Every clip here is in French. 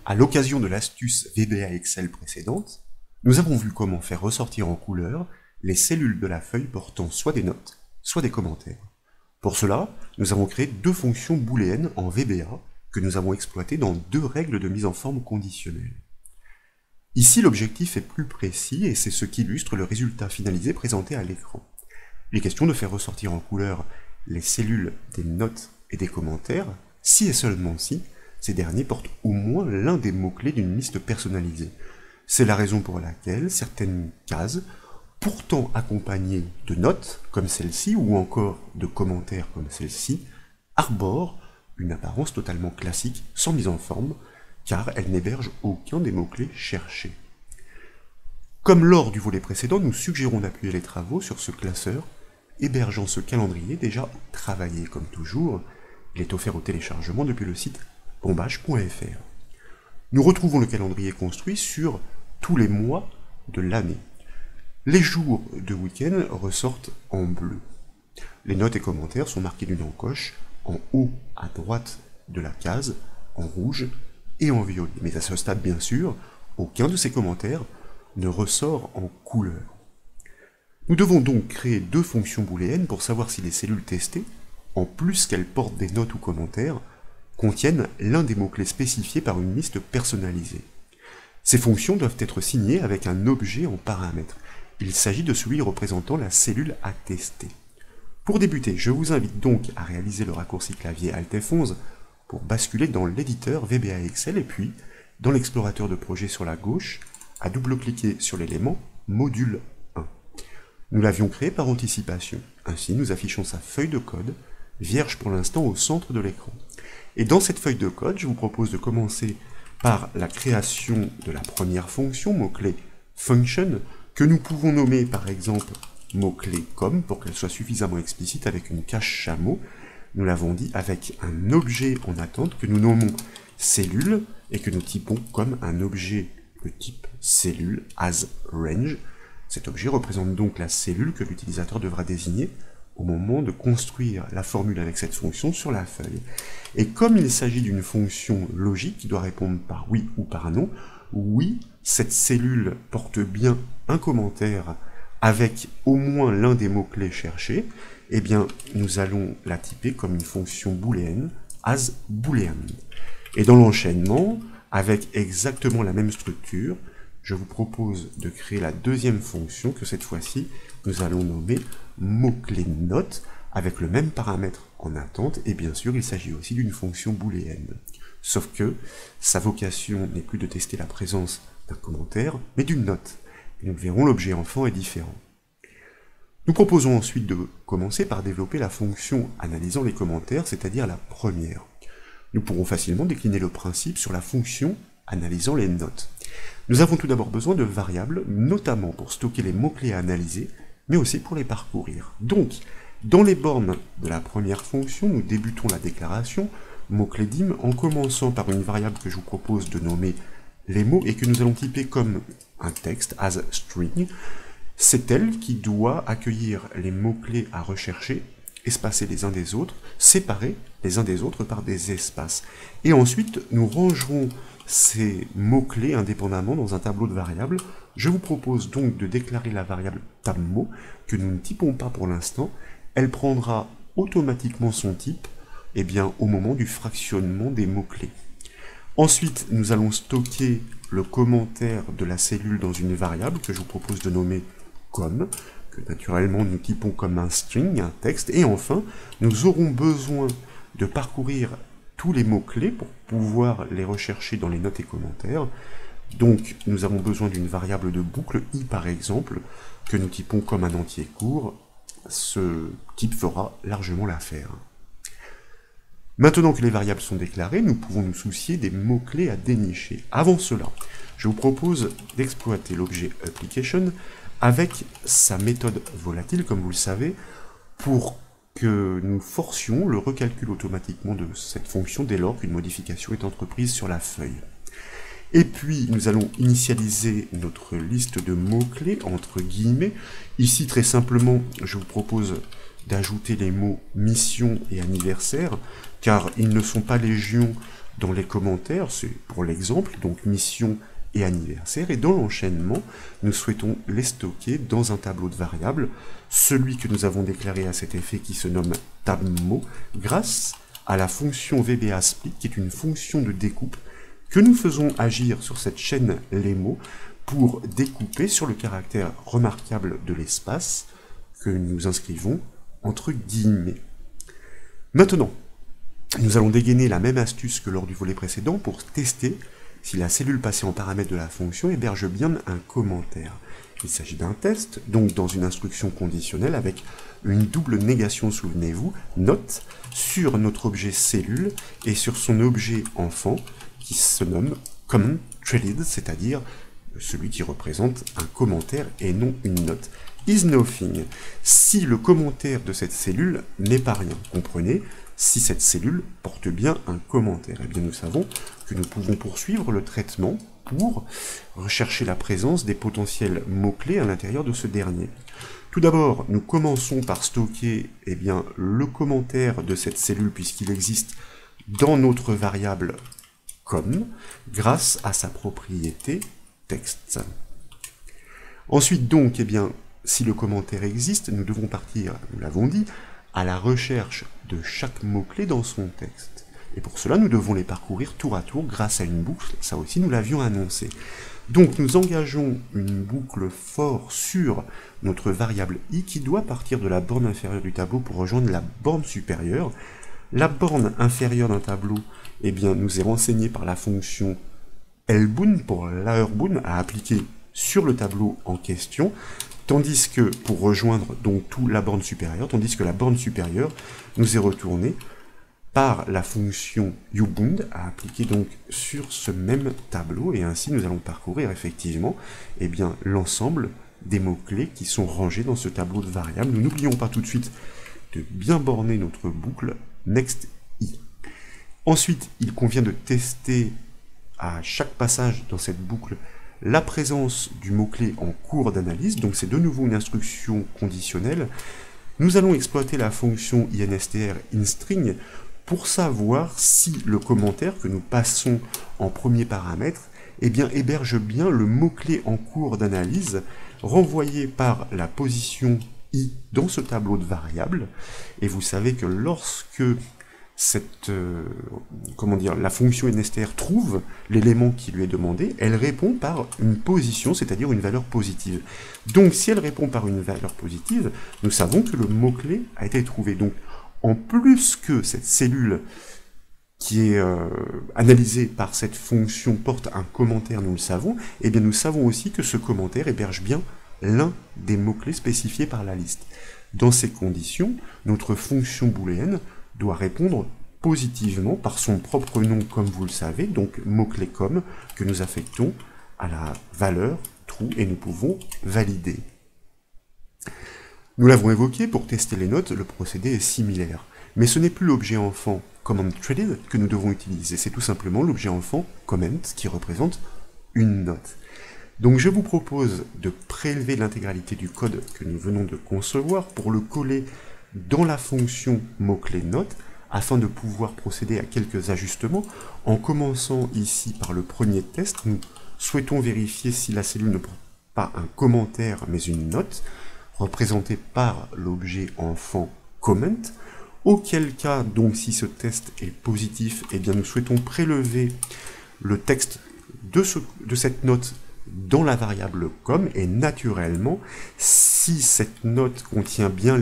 À l'occasion de l'astuce VBA Excel précédente, nous avons vu comment faire ressortir en couleur les cellules de la feuille portant soit des notes, soit des commentaires. Pour cela, nous avons créé deux fonctions booléennes en VBA que nous avons exploitées dans deux règles de mise en forme conditionnelle. Ici, l'objectif est plus précis et c'est ce qu'illustre le résultat finalisé présenté à l'écran. Il est question de faire ressortir en couleur les cellules des notes et des commentaires, si et seulement si ces derniers portent au moins l'un des mots-clés d'une liste personnalisée. C'est la raison pour laquelle certaines cases, pourtant accompagnées de notes, comme celle-ci, ou encore de commentaires comme celle-ci, arborent une apparence totalement classique, sans mise en forme, car elles n'hébergent aucun des mots-clés cherchés. Comme lors du volet précédent, nous suggérons d'appuyer les travaux sur ce classeur, hébergeant ce calendrier déjà travaillé comme toujours. Il est offert au téléchargement depuis le site bombage.fr. Nous retrouvons le calendrier construit sur tous les mois de l'année. Les jours de week-end ressortent en bleu. Les notes et commentaires sont marqués d'une encoche en haut à droite de la case, en rouge et en violet. Mais à ce stade, bien sûr, aucun de ces commentaires ne ressort en couleur. Nous devons donc créer deux fonctions booléennes pour savoir si les cellules testées, en plus qu'elles portent des notes ou commentaires, contiennent l'un des mots-clés spécifiés par une liste personnalisée. Ces fonctions doivent être signées avec un objet en paramètre. Il s'agit de celui représentant la cellule à tester. Pour débuter, je vous invite donc à réaliser le raccourci clavier Alt F11 pour basculer dans l'éditeur VBA Excel et puis, dans l'explorateur de projet sur la gauche, à double-cliquer sur l'élément Module 1. Nous l'avions créé par anticipation. Ainsi, nous affichons sa feuille de code, vierge pour l'instant au centre de l'écran. Et dans cette feuille de code, je vous propose de commencer par la création de la première fonction, mot-clé function, que nous pouvons nommer par exemple mot-clé comme, pour qu'elle soit suffisamment explicite avec une cache chameau. Nous l'avons dit avec un objet en attente que nous nommons cellule et que nous typons comme un objet de type cellule as range. Cet objet représente donc la cellule que l'utilisateur devra désigner au moment de construire la formule avec cette fonction sur la feuille. Et comme il s'agit d'une fonction logique qui doit répondre par oui ou par non, oui, cette cellule porte bien un commentaire avec au moins l'un des mots-clés cherchés, eh bien, nous allons la typer comme une fonction booléenne, as boolean. Et dans l'enchaînement, avec exactement la même structure, je vous propose de créer la deuxième fonction que cette fois-ci, nous allons nommer mot-clé note, avec le même paramètre en attente, et bien sûr, il s'agit aussi d'une fonction booléenne. Sauf que sa vocation n'est plus de tester la présence d'un commentaire, mais d'une note. Et nous le verrons, l'objet enfant est différent. Nous proposons ensuite de commencer par développer la fonction analysant les commentaires, c'est-à-dire la première. Nous pourrons facilement décliner le principe sur la fonction analysant les notes. Nous avons tout d'abord besoin de variables, notamment pour stocker les mots-clés à analyser, mais aussi pour les parcourir. Donc, dans les bornes de la première fonction, nous débutons la déclaration mot-clé dim en commençant par une variable que je vous propose de nommer les mots et que nous allons typer comme un texte, as string. C'est elle qui doit accueillir les mots-clés à rechercher, espacés les uns des autres, séparés les uns des autres par des espaces. Et ensuite, nous rangerons ces mots-clés indépendamment dans un tableau de variables. Je vous propose donc de déclarer la variable tabMot, que nous ne typons pas pour l'instant. Elle prendra automatiquement son type au moment du fractionnement des mots-clés. Ensuite, nous allons stocker le commentaire de la cellule dans une variable que je vous propose de nommer comme, que naturellement nous typons comme un string, un texte. Et enfin, nous aurons besoin de parcourir tous les mots-clés pour pouvoir les rechercher dans les notes et commentaires. Donc, nous avons besoin d'une variable de boucle i par exemple, que nous typons comme un entier court. Ce type fera largement l'affaire. Maintenant que les variables sont déclarées, nous pouvons nous soucier des mots-clés à dénicher. Avant cela, je vous propose d'exploiter l'objet application avec sa méthode volatile, comme vous le savez, pour que nous forcions le recalcul automatiquement de cette fonction dès lors qu'une modification est entreprise sur la feuille. Et puis, nous allons initialiser notre liste de mots-clés, entre guillemets. Ici, très simplement, je vous propose d'ajouter les mots mission et anniversaire, car ils ne sont pas légion Dans les commentaires, c'est pour l'exemple, donc mission et anniversaire, et dans l'enchaînement, nous souhaitons les stocker dans un tableau de variables, celui que nous avons déclaré à cet effet qui se nomme tabMo, grâce à la fonction VBA_split, qui est une fonction de découpe, que nous faisons agir sur cette chaîne les mots pour découper sur le caractère remarquable de l'espace que nous inscrivons entre guillemets. Maintenant, nous allons dégainer la même astuce que lors du volet précédent pour tester si la cellule passée en paramètre de la fonction héberge bien un commentaire. Il s'agit d'un test, donc dans une instruction conditionnelle avec une double négation, souvenez-vous, note, sur notre objet cellule et sur son objet enfant qui se nomme comment_threaded, c'est-à-dire celui qui représente un commentaire et non une note. Is nothing, si le commentaire de cette cellule n'est pas rien, comprenez, si cette cellule porte bien un commentaire, eh bien nous savons que nous pouvons poursuivre le traitement pour rechercher la présence des potentiels mots-clés à l'intérieur de ce dernier. Tout d'abord, nous commençons par stocker le commentaire de cette cellule puisqu'il existe dans notre variable com grâce à sa propriété texte. Ensuite donc, si le commentaire existe, nous devons partir, nous l'avons dit, à la recherche de chaque mot-clé dans son texte. Et pour cela, nous devons les parcourir tour à tour grâce à une boucle, ça aussi nous l'avions annoncé. Donc nous engageons une boucle for sur notre variable i qui doit partir de la borne inférieure du tableau pour rejoindre la borne supérieure. La borne inférieure d'un tableau nous est renseignée par la fonction lboon pour laerboon à appliquer sur le tableau en question, tandis que pour rejoindre donc tout la borne supérieure, tandis que la borne supérieure nous est retournée par la fonction ubound à appliquer donc sur ce même tableau, et ainsi nous allons parcourir effectivement l'ensemble des mots-clés qui sont rangés dans ce tableau de variables. Nous n'oublions pas tout de suite de bien borner notre boucle next i. Ensuite, il convient de tester à chaque passage dans cette boucle la présence du mot-clé en cours d'analyse, donc c'est de nouveau une instruction conditionnelle. Nous allons exploiter la fonction instr instring pour savoir si le commentaire que nous passons en premier paramètre héberge bien le mot-clé en cours d'analyse renvoyé par la position i dans ce tableau de variables. Et vous savez que lorsque la fonction instr trouve l'élément qui lui est demandé, elle répond par une position, c'est-à-dire une valeur positive. Donc si elle répond par une valeur positive, nous savons que le mot-clé a été trouvé. Donc en plus que cette cellule qui est analysée par cette fonction porte un commentaire, nous le savons, nous savons aussi que ce commentaire héberge bien l'un des mots-clés spécifiés par la liste. Dans ces conditions, notre fonction booléenne doit répondre positivement par son propre nom, comme vous le savez, donc mot-clé comme, que nous affectons à la valeur true, et nous pouvons valider. Nous l'avons évoqué, pour tester les notes, le procédé est similaire. Mais ce n'est plus l'objet enfant comment_threaded que nous devons utiliser, c'est tout simplement l'objet enfant comment qui représente une note. Donc je vous propose de prélever l'intégralité du code que nous venons de concevoir pour le coller dans la fonction mot-clé note, afin de pouvoir procéder à quelques ajustements. En commençant ici par le premier test, nous souhaitons vérifier si la cellule ne porte pas un commentaire mais une note, représentée par l'objet enfant comment, auquel cas, donc si ce test est positif, nous souhaitons prélever le texte de cette note dans la variable com, et naturellement, si cette note contient bien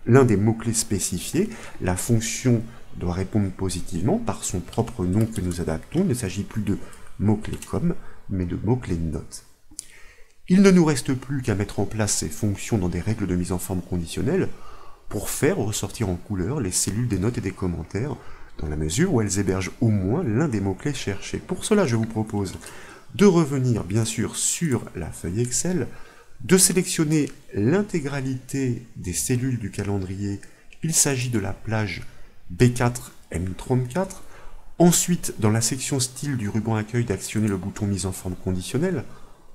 l'un des mots-clés spécifiés, la fonction doit répondre positivement par son propre nom que nous adaptons. Il ne s'agit plus de mots-clés com, mais de mots-clés note. Il ne nous reste plus qu'à mettre en place ces fonctions dans des règles de mise en forme conditionnelle pour faire ressortir en couleur les cellules des notes et des commentaires, dans la mesure où elles hébergent au moins l'un des mots-clés cherchés. Pour cela, je vous propose de revenir bien sûr sur la feuille Excel, de sélectionner l'intégralité des cellules du calendrier. Il s'agit de la plage B4M34. Ensuite, dans la section style du ruban accueil, d'actionner le bouton mise en forme conditionnelle.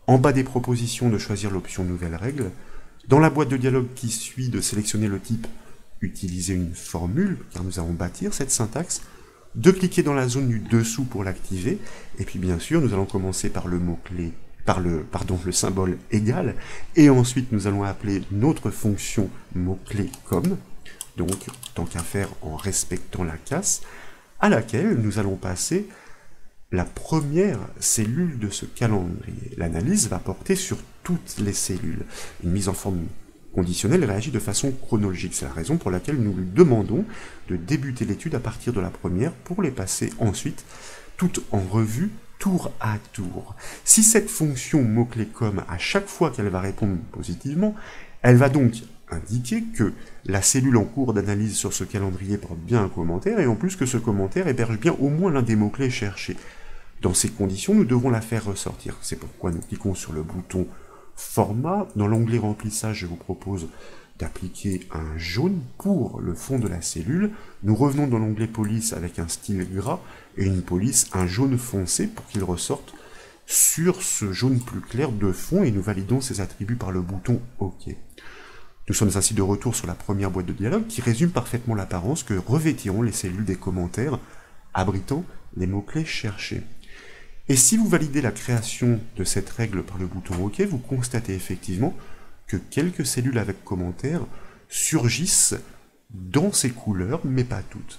En bas des propositions, de choisir l'option nouvelle règle. Dans la boîte de dialogue qui suit, de sélectionner le type utiliser une formule, car nous allons bâtir cette syntaxe. de cliquer dans la zone du dessous pour l'activer, et puis bien sûr, nous allons commencer par le mot-clé, le symbole égal, et ensuite nous allons appeler notre fonction mot-clé comme, donc tant qu'à faire en respectant la casse, à laquelle nous allons passer la première cellule de ce calendrier. L'analyse va porter sur toutes les cellules. Une mise en forme conditionnelle réagit de façon chronologique. C'est la raison pour laquelle nous lui demandons de débuter l'étude à partir de la première pour les passer ensuite toutes en revue tour à tour. Si cette fonction mot-clé comme, à chaque fois qu'elle va répondre positivement, elle va donc indiquer que la cellule en cours d'analyse sur ce calendrier porte bien un commentaire, et en plus que ce commentaire héberge bien au moins l'un des mots-clés cherchés. Dans ces conditions, nous devons la faire ressortir. C'est pourquoi nous cliquons sur le bouton Format. Dans l'onglet Remplissage, je vous propose d'appliquer un jaune pour le fond de la cellule. Nous revenons dans l'onglet Police avec un style gras et une police, un jaune foncé pour qu'il ressorte sur ce jaune plus clair de fond, et nous validons ces attributs par le bouton OK. Nous sommes ainsi de retour sur la première boîte de dialogue qui résume parfaitement l'apparence que revêtiront les cellules des commentaires abritant les mots-clés cherchés. Et si vous validez la création de cette règle par le bouton OK, vous constatez effectivement que quelques cellules avec commentaires surgissent dans ces couleurs, mais pas toutes.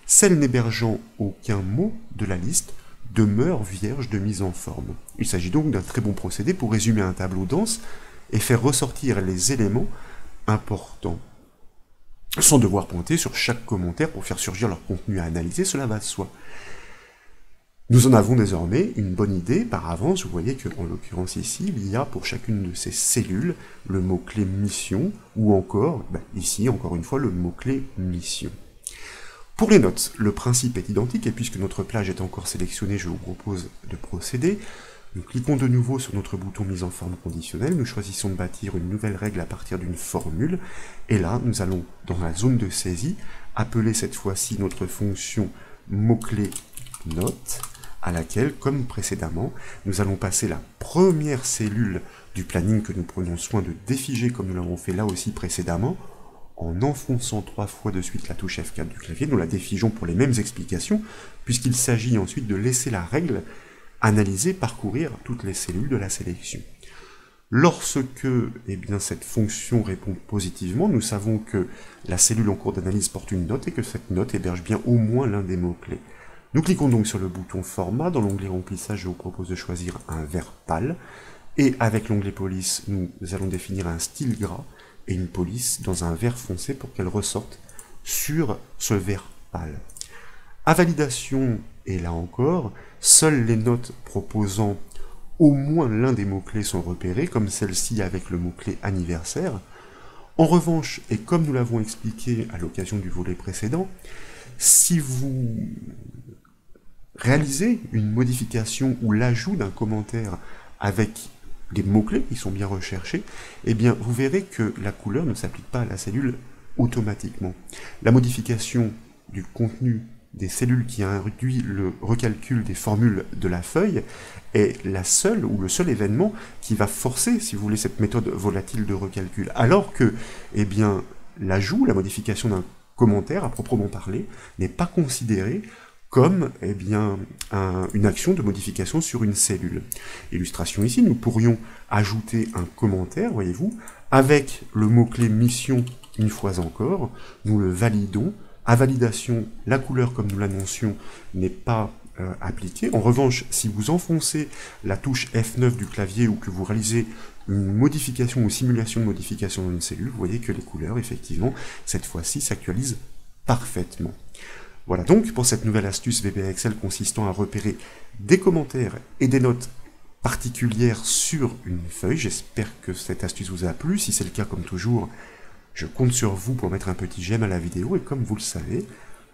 Celles n'hébergeant aucun mot de la liste demeurent vierges de mise en forme. Il s'agit donc d'un très bon procédé pour résumer un tableau dense et faire ressortir les éléments importants, sans devoir pointer sur chaque commentaire pour faire surgir leur contenu à analyser, cela va de soi. Nous en avons désormais une bonne idée par avance. Vous voyez que, en l'occurrence ici, il y a pour chacune de ces cellules le mot-clé mission, ou encore, ici, encore une fois, le mot-clé mission. Pour les notes, le principe est identique, et puisque notre plage est encore sélectionnée, je vous propose de procéder. Nous cliquons de nouveau sur notre bouton mise en forme conditionnelle, nous choisissons de bâtir une nouvelle règle à partir d'une formule, et là, nous allons, dans la zone de saisie, appeler cette fois-ci notre fonction mot-clé note, à laquelle, comme précédemment, nous allons passer la première cellule du planning que nous prenons soin de défiger comme nous l'avons fait là aussi précédemment, en enfonçant 3 fois de suite la touche F4 du clavier. Nous la défigeons pour les mêmes explications, puisqu'il s'agit ensuite de laisser la règle analyser, parcourir toutes les cellules de la sélection. Lorsque cette fonction répond positivement, nous savons que la cellule en cours d'analyse porte une note et que cette note héberge bien au moins l'un des mots-clés. Nous cliquons donc sur le bouton Format. Dans l'onglet Remplissage, je vous propose de choisir un vert pâle. Et avec l'onglet Police, nous allons définir un style gras et une police dans un vert foncé pour qu'elle ressorte sur ce vert pâle. À validation, et là encore, seules les notes proposant au moins l'un des mots-clés sont repérées, comme celle-ci avec le mot-clé anniversaire. En revanche, et comme nous l'avons expliqué à l'occasion du volet précédent, si vous réalisez une modification ou l'ajout d'un commentaire avec des mots-clés qui sont bien recherchés, eh bien vous verrez que la couleur ne s'applique pas à la cellule automatiquement. La modification du contenu des cellules qui induit le recalcul des formules de la feuille est la seule ou le seul événement qui va forcer, si vous voulez, cette méthode volatile de recalcul. Alors que, l'ajout, la modification d'un commentaire à proprement parler n'est pas considéré comme une action de modification sur une cellule. Illustration ici, nous pourrions ajouter un commentaire, voyez-vous, avec le mot-clé mission une fois encore, nous le validons. À validation, la couleur, comme nous l'annoncions, n'est pas appliquée. En revanche, si vous enfoncez la touche F9 du clavier ou que vous réalisez une modification ou simulation de modification dans une cellule, vous voyez que les couleurs, effectivement, cette fois-ci, s'actualisent parfaitement. Voilà donc pour cette nouvelle astuce VBA Excel consistant à repérer des commentaires et des notes particulières sur une feuille. J'espère que cette astuce vous a plu. Si c'est le cas, comme toujours, je compte sur vous pour mettre un petit j'aime à la vidéo. Et comme vous le savez,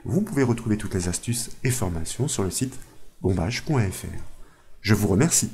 vous pouvez retrouver toutes les astuces et formations sur le site bombage.fr. Je vous remercie.